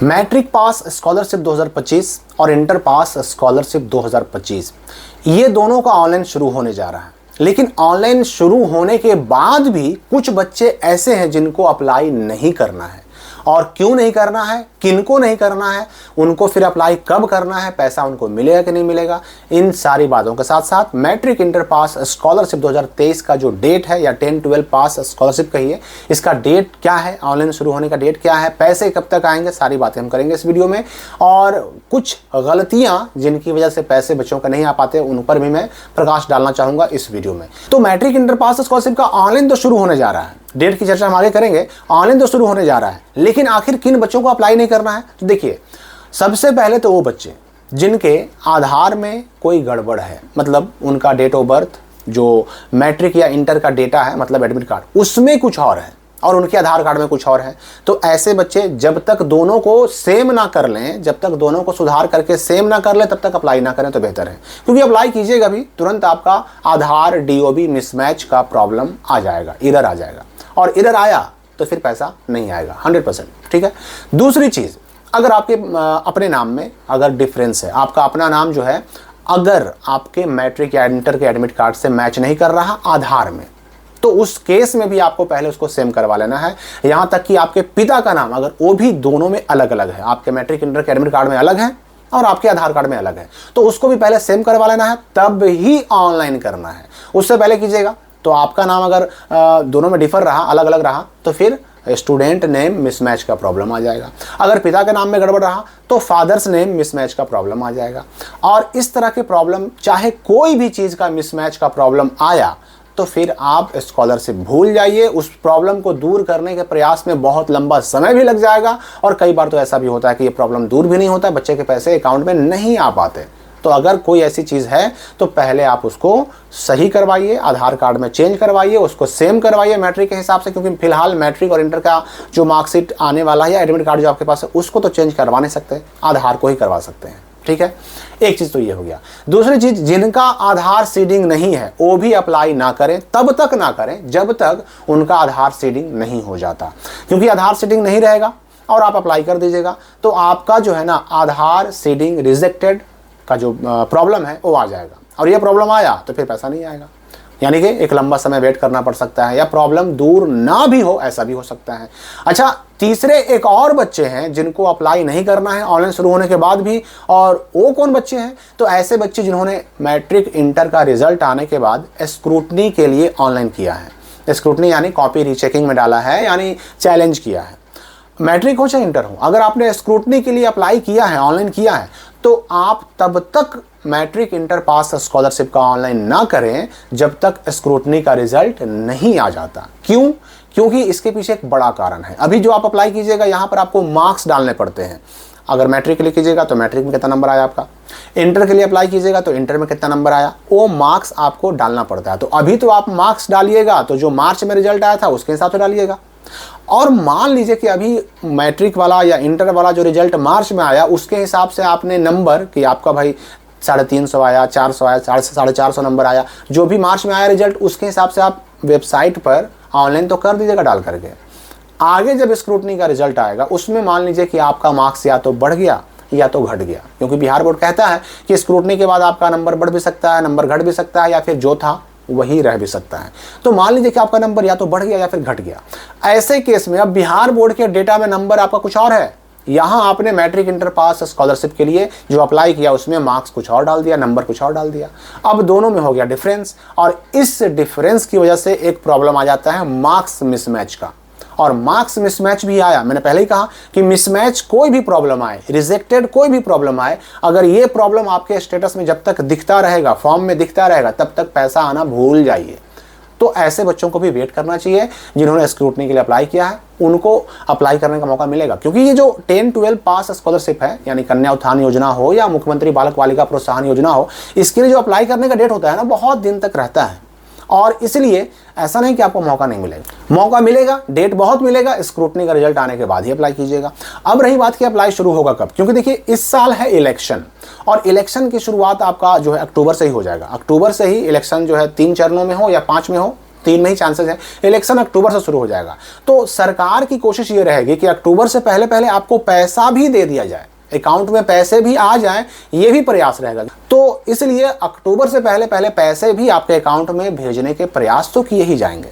Matric pass scholarship 2025 और inter pass scholarship 2025 ये दोनों का ऑनलाइन शुरू होने जा रहा है। लेकिन ऑनलाइन शुरू होने के बाद भी कुछ बच्चे ऐसे हैं जिनको अप्लाई नहीं करना है। और क्यों नहीं करना है, किनको नहीं करना है, उनको फिर अप्लाई कब करना है, पैसा उनको मिलेगा कि नहीं मिलेगा, इन सारी बातों के साथ साथ मैट्रिक इंटर पास स्कॉलरशिप 2023 का जो डेट है या 10-12 पास स्कॉलरशिप कहिए, इसका डेट क्या है, ऑनलाइन शुरू होने का डेट क्या है, पैसे कब तक आएंगे, सारी बातें हम करेंगे इस वीडियो में। और कुछ गलतियां जिनकी वजह से पैसे बच्चों का नहीं आ पाते उन पर भी मैं प्रकाश डालना चाहूंगा इस वीडियो में। तो मैट्रिक इंटर पास स्कॉलरशिप का ऑनलाइन तो शुरू होने जा रहा है, डेट की चर्चा हम आगे करेंगे। ऑनलाइन तो शुरू होने जा रहा है, लेकिन आखिर किन बच्चों को अप्लाई नहीं करना है? तो देखिए, सबसे पहले तो वो बच्चे जिनके आधार में कोई गड़बड़ है, मतलब उनका डेट ऑफ बर्थ जो मैट्रिक या इंटर का डेटा है, मतलब एडमिट कार्ड, उसमें कुछ और है और उनके आधार कार्ड में कुछ और है। तो ऐसे बच्चे जब तक दोनों को सेम ना कर लें, जब तक दोनों को सुधार करके सेम ना कर लें, तब तक अप्लाई ना करें तो बेहतर है। क्योंकि अप्लाई कीजिएगा भी तुरंत आपका आधार डीओबी मिसमैच का प्रॉब्लम आ जाएगा, एरर आ जाएगा, और एरर आया तो फिर पैसा नहीं आएगा 100%। ठीक है। दूसरी चीज़, अगर आपके अपने नाम में अगर डिफरेंस है, आपका अपना नाम जो है अगर आपके मैट्रिक या इंटर के एडमिट कार्ड से मैच नहीं कर रहा आधार में, तो उस केस में भी आपको पहले उसको सेम करवा लेना है। यहां तक कि आपके पिता का नाम अगर वो भी दोनों में अलग अलग है, आपके मैट्रिक इंटर के एडमिट कार्ड में अलग है और आपके आधार कार्ड में अलग है, तो उसको भी पहले सेम करवा लेना है, तब ही ऑनलाइन करना है। उससे पहले कीजिएगा तो आपका नाम अगर दोनों में डिफर रहा, अलग अलग रहा, तो फिर स्टूडेंट नेम मिसमैच का प्रॉब्लम आ जाएगा। अगर पिता के नाम में गड़बड़ रहा तो फादर्स नेम मिसमैच का प्रॉब्लम आ जाएगा। और इस तरह के प्रॉब्लम, चाहे कोई भी चीज़ का मिसमैच का प्रॉब्लम आया, तो फिर आप स्कॉलरशिप भूल जाइए। उस प्रॉब्लम को दूर करने के प्रयास में बहुत लंबा समय भी लग जाएगा, और कई बार तो ऐसा भी होता है कि ये प्रॉब्लम दूर भी नहीं होता, बच्चे के पैसे अकाउंट में नहीं आ पाते। तो अगर कोई ऐसी चीज़ है तो पहले आप उसको सही करवाइए, आधार कार्ड में चेंज करवाइए, उसको सेम करवाइए मैट्रिक के हिसाब से, क्योंकि फिलहाल मैट्रिक और इंटर का जो मार्कशीट आने वाला है या एडमिट कार्ड जो आपके पास है उसको तो चेंज करवा नहीं सकते, आधार को ही करवा सकते हैं। ठीक है, एक चीज़ तो ये हो गया। दूसरी चीज़, जिनका आधार सीडिंग नहीं है वो भी अप्लाई ना करें, तब तक ना करें जब तक उनका आधार सीडिंग नहीं हो जाता। क्योंकि आधार सीडिंग नहीं रहेगा और आप अप्लाई कर दीजिएगा तो आपका जो है ना आधार सीडिंग रिजेक्टेड का जो प्रॉब्लम है वो आ जाएगा, और ये प्रॉब्लम आया तो फिर पैसा नहीं आएगा, यानी कि एक लंबा समय वेट करना पड़ सकता है, या प्रॉब्लम दूर ना भी हो, ऐसा भी हो सकता है। अच्छा, तीसरे एक और बच्चे हैं जिनको अप्लाई नहीं करना है ऑनलाइन शुरू होने के बाद भी, और वो कौन बच्चे हैं? तो ऐसे बच्चे जिन्होंने मैट्रिक इंटर का रिजल्ट आने के बाद स्क्रूटनी के लिए ऑनलाइन किया है। स्क्रूटनी यानी कॉपी रीचेकिंग में डाला है, यानी चैलेंज किया है। मैट्रिक हो चाहे इंटर हो, अगर आपने स्क्रूटनी के लिए अप्लाई किया है, ऑनलाइन किया है, तो आप तब तक मैट्रिक इंटर पास स्कॉलरशिप का ऑनलाइन ना करें जब तक स्क्रूटनी का रिजल्ट नहीं आ जाता। क्यों? क्योंकि इसके पीछे एक बड़ा कारण है। अभी जो आप अप्लाई कीजिएगा यहाँ पर आपको मार्क्स डालने पड़ते हैं। अगर मैट्रिक के लिए कीजिएगा तो मैट्रिक में कितना नंबर आया आपका, इंटर के लिए अप्लाई कीजिएगा तो इंटर में कितना नंबर आया, वो मार्क्स आपको डालना पड़ता है। तो अभी तो आप मार्क्स डालिएगा तो जो मार्च में रिजल्ट आया था उसके हिसाब से डालिएगा। और मान लीजिए कि अभी मैट्रिक वाला या इंटर वाला जो रिजल्ट मार्च में आया उसके हिसाब से आपने नंबर कि आपका भाई 350 आया, 400 आया, 450 नंबर आया, जो भी मार्च में आया रिजल्ट उसके हिसाब से आप वेबसाइट पर ऑनलाइन तो कर दीजिएगा डाल करके। आगे जब स्क्रूटनी का रिजल्ट आएगा उसमें मान लीजिए कि आपका मार्क्स या तो बढ़ गया या तो घट गया, क्योंकि बिहार बोर्ड कहता है कि स्क्रूटनी के बाद आपका नंबर बढ़ भी सकता है, नंबर घट भी सकता है, या फिर जो था वही रह भी सकता है। तो मान लीजिए कि आपका नंबर या तो बढ़ गया या फिर घट गया। ऐसे केस में अब बिहार बोर्ड के डेटा में नंबर आपका कुछ और है, यहाँ आपने मैट्रिक इंटर पास स्कॉलरशिप के लिए जो अप्लाई किया उसमें मार्क्स कुछ और डाल दिया, नंबर कुछ और डाल दिया। अब दोनों में हो गया डिफरेंस, और इस डिफरेंस की वजह से एक प्रॉब्लम आ जाता है मार्क्स मिसमैच का। और मार्क्स मिसमैच भी आया, मैंने पहले ही कहा कि मिसमैच कोई भी प्रॉब्लम आए, रिजेक्टेड कोई भी प्रॉब्लम आए, अगर ये प्रॉब्लम आपके स्टेटस में जब तक दिखता रहेगा, फॉर्म में दिखता रहेगा, तब तक पैसा आना भूल जाइए। तो ऐसे बच्चों को भी वेट करना चाहिए जिन्होंने स्क्रूटनी के लिए अप्लाई किया है, उनको अप्लाई करने का मौका मिलेगा। क्योंकि ये जो 10-12 पास स्कॉलरशिप है, यानी कन्या उत्थान योजना हो या मुख्यमंत्री बालक बालिका प्रोत्साहन योजना हो, इसके लिए जो अप्लाई करने का डेट होता है ना, बहुत दिन तक रहता है। और इसलिए ऐसा नहीं कि आपको मौका नहीं मिलेगा, मौका मिलेगा, डेट बहुत मिलेगा, स्क्रूटनी का रिजल्ट आने के बाद ही अप्लाई कीजिएगा। अब रही बात कि अप्लाई शुरू होगा कब, क्योंकि देखिए इस साल है इलेक्शन, और इलेक्शन की शुरुआत आपका जो है अक्टूबर से ही हो जाएगा। अक्टूबर से ही इलेक्शन जो है 3 चरणों में हो या 5 में हो, 3 में ही चांसेस है। इलेक्शन अक्टूबर से शुरू हो जाएगा, तो सरकार की कोशिश ये रहेगी कि अक्टूबर से पहले पहले आपको पैसा भी दे दिया जाए, अकाउंट में पैसे भी आ जाएं, ये भी प्रयास रहेगा। तो इसलिए अक्टूबर से पहले पहले पैसे भी आपके अकाउंट में भेजने के प्रयास तो किए ही जाएंगे,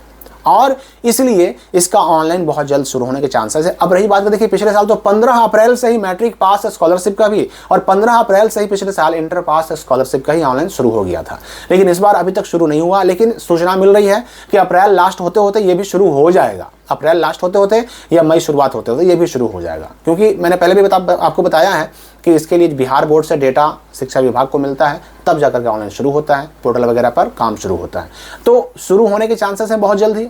और इसलिए इसका ऑनलाइन बहुत जल्द शुरू होने के चांसेस है। अब रही बात, देखिए पिछले साल तो 15 अप्रैल से ही मैट्रिक पास स्कॉलरशिप का भी, और 15 अप्रैल से ही पिछले साल इंटर पास स्कॉलरशिप का ही ऑनलाइन शुरू हो गया था, लेकिन इस बार अभी तक शुरू नहीं हुआ। लेकिन सूचना मिल रही है कि अप्रैल लास्ट होते होते ये भी शुरू हो जाएगा, अप्रैल लास्ट होते होते या मई शुरुआत होते होते ये भी शुरू हो जाएगा, क्योंकि मैंने पहले भी आपको बताया है कि इसके लिए बिहार बोर्ड से डेटा शिक्षा विभाग को मिलता है, तब जाकर के ऑनलाइन शुरू होता है, पोर्टल वगैरह पर काम शुरू होता है। तो शुरू होने के चांसेस हैं बहुत जल्द ही,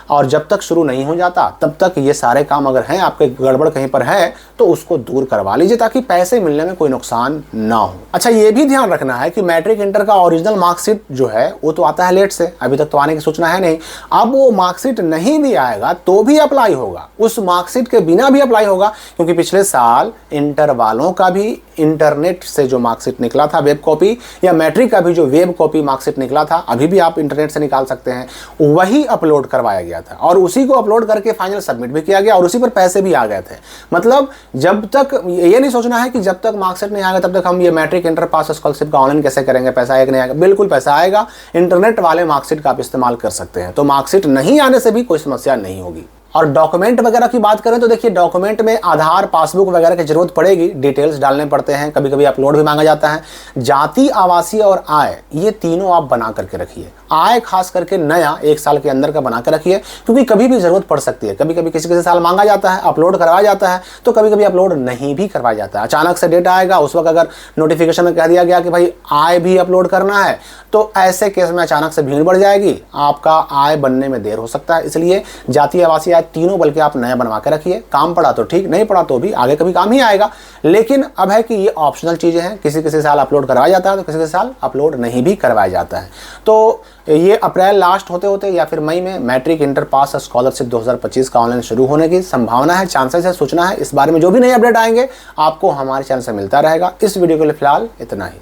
और जब तक शुरू नहीं हो जाता तब तक ये सारे काम अगर हैं, आपके गड़बड़ कहीं पर है तो उसको दूर करवा लीजिए, ताकि पैसे मिलने में कोई नुकसान ना हो। अच्छा, ये भी ध्यान रखना है कि मैट्रिक इंटर का ओरिजिनल मार्कशीट जो है वो तो आता है लेट से, अभी तक तो आने की सूचना है नहीं। अब वो मार्कशीट नहीं भी आएगा तो भी अप्लाई होगा, उस मार्कशीट के बिना भी अप्लाई होगा, क्योंकि पिछले साल इंटर वालों का भी इंटरनेट से जो मार्कशीट निकला था वेब कॉपी, या मैट्रिक का भी जो वेब कॉपी मार्कशीट निकला था, अभी भी आप इंटरनेट से निकाल सकते हैं, वही अपलोड करवाया गया था और उसी को अपलोड करके फाइनल सबमिट भी किया गया और उसी पर पैसे भी आ गए थे। मतलब जब तक ये नहीं सोचना है कि जब तक मार्कशीट नहीं आएगा तब तक हम ये मैट्रिक इंटर पास स्कॉलरशिप का ऑनलाइन कैसे करेंगे, पैसा आएगा नहीं आएगा, बिल्कुल पैसा आएगा। इंटरनेट वाले मार्कशीट का आप इस्तेमाल कर सकते हैं, तो मार्कशीट नहीं आने से भी कोई समस्या नहीं होगी। और डॉक्यूमेंट वगैरह की बात करें तो देखिए, डॉक्यूमेंट में आधार, पासबुक वगैरह की जरूरत पड़ेगी, डिटेल्स डालने पड़ते हैं, कभी कभी अपलोड भी मांगा जाता है। जाति, आवासीय और आय, ये तीनों आप बना करके रखिए। आय खास करके नया 1 साल के अंदर का बना कर रखिए, क्योंकि कभी भी जरूरत पड़ सकती है। कभी कभी किसी साल मांगा जाता है, अपलोड करवाया जाता है, तो कभी कभी अपलोड नहीं भी करवाया जाता है। अचानक से डेटा आएगा, उस वक्त अगर नोटिफिकेशन में कह दिया गया कि भाई आय भी अपलोड करना है, तो ऐसे केस में अचानक से भीड़ बढ़ जाएगी, आपका आय बनने में देर हो सकता है। इसलिए जाति, आवासीय, आय तीनों बल्कि आप नया बनवा के रखिए। काम पड़ा तो ठीक, नहीं पड़ा तो भी आगे कभी काम ही आएगा। लेकिन अब है कि ये ऑप्शनल चीजें हैं, किसी साल अपलोड करवाया जाता है तो किसी साल अपलोड नहीं भी करवाया जाता है। तो ये अप्रैल लास्ट होते होते या फिर मई में मैट्रिक इंटर पास स्कॉलरशिप 2025 का ऑनलाइन शुरू होने की संभावना है, चांसेस है, सूचना है। इस बारे में जो भी नए अपडेट आएंगे आपको हमारे चैनल से मिलता रहेगा। इस वीडियो के लिए फिलहाल इतना ही।